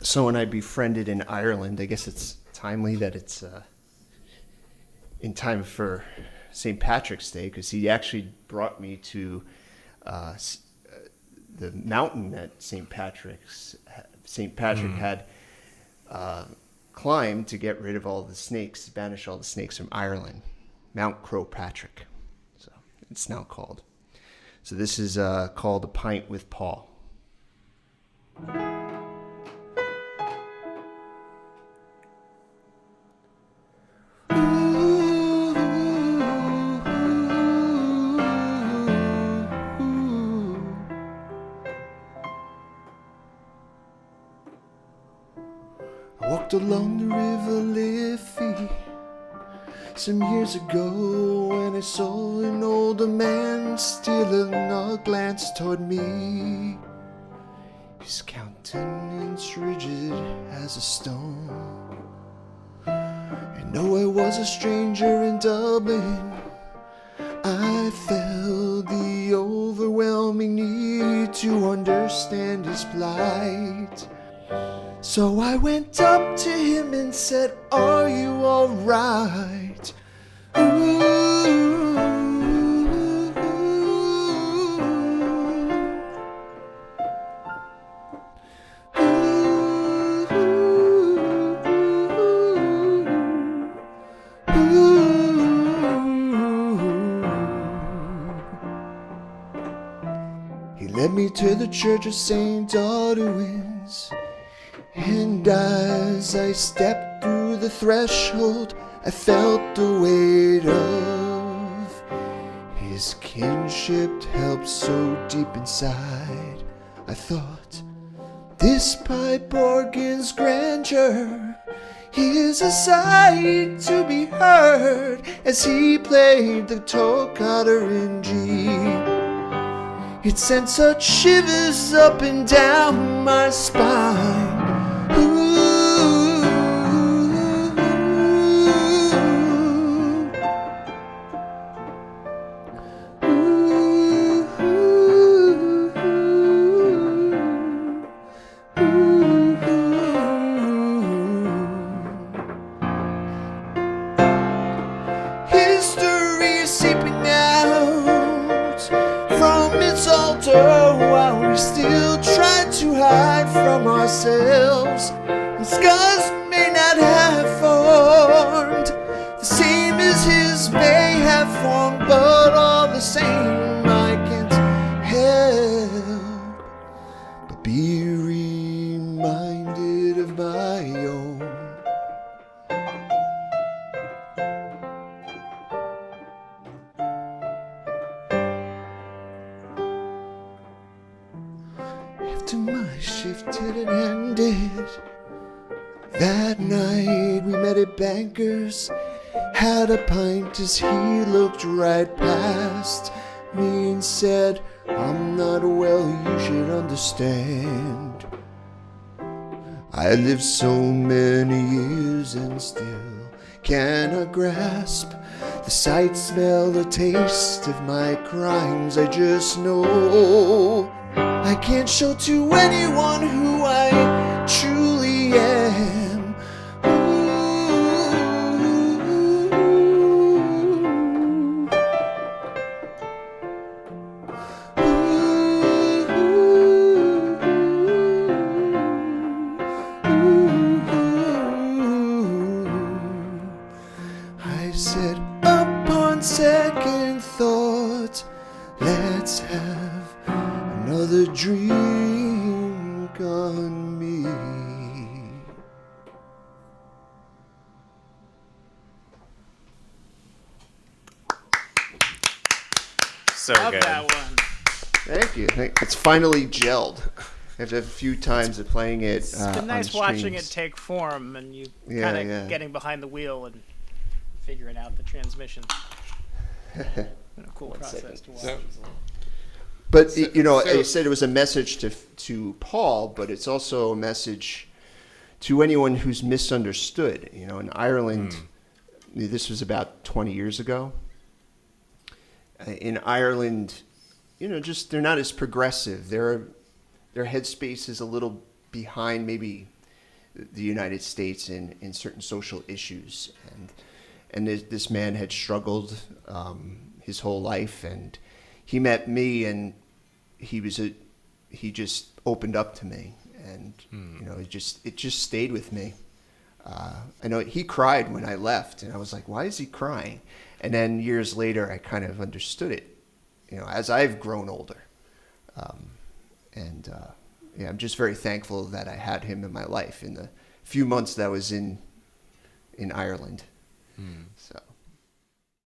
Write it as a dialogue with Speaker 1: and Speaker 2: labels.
Speaker 1: someone I befriended in Ireland. I guess it's timely that it's in time for St. Patrick's Day, because he actually brought me to the mountain that St. Patrick had climbed to get rid of all the snakes, banish all the snakes from Ireland. Mount Patrick, so it's now called. So this is called A Pint with Paul. I walked along the river Liffey some years ago, when I saw an older man stealing a glance toward me. His countenance rigid as a stone, and though I was a stranger in Dublin, I felt the overwhelming need to understand his plight. So I went up to him and said, "Are you alright?" He led me to the Church of St. Audouin's, and as I stepped through the threshold, I felt the weight of his kinship held so deep inside. I thought, this pipe organ's grandeur is a sight to be heard, as he played the toccata in G. It sent such shivers up and down my spine. History seeping out from its altar, while we still try to hide from ourselves. And scars may not have formed the same as his may have formed, but all the same I can't help but be reminded of my own. After my shift had ended, that night we met at Banker's, had a pint as he looked right past me and said, "I'm not well, you should understand. I lived so many years and still cannot grasp the sight, smell, the taste of my crimes. I just know I can't show to anyone who I truly am." I said, upon second thought, let's have another drink on me.
Speaker 2: So
Speaker 3: Love
Speaker 2: good.
Speaker 3: that one.
Speaker 1: Thank you. It's finally gelled. After a few times of playing it
Speaker 3: It's been nice
Speaker 1: on
Speaker 3: watching it
Speaker 1: streams.
Speaker 3: take form and you
Speaker 1: Yeah,
Speaker 3: kind of
Speaker 1: yeah.
Speaker 3: getting behind the wheel and figuring out the transmission. Been a cool
Speaker 1: One
Speaker 3: process
Speaker 1: second.
Speaker 3: to watch.
Speaker 2: So,
Speaker 1: But you know,
Speaker 2: so-
Speaker 1: I said it was a message to Paul, but it's also a message to anyone who's misunderstood. You know, in Ireland, this was about 20 years ago. In Ireland, you know, just they're not as progressive. Their headspace is a little behind maybe the United States in certain social issues, and this man had struggled his whole life, and he met me, and he just opened up to me, and it just stayed with me. I know he cried when I left, and I was like, why is he crying? And then years later, I kind of understood it, as I've grown older. I'm just very thankful that I had him in my life in the few months that I was in Ireland. So.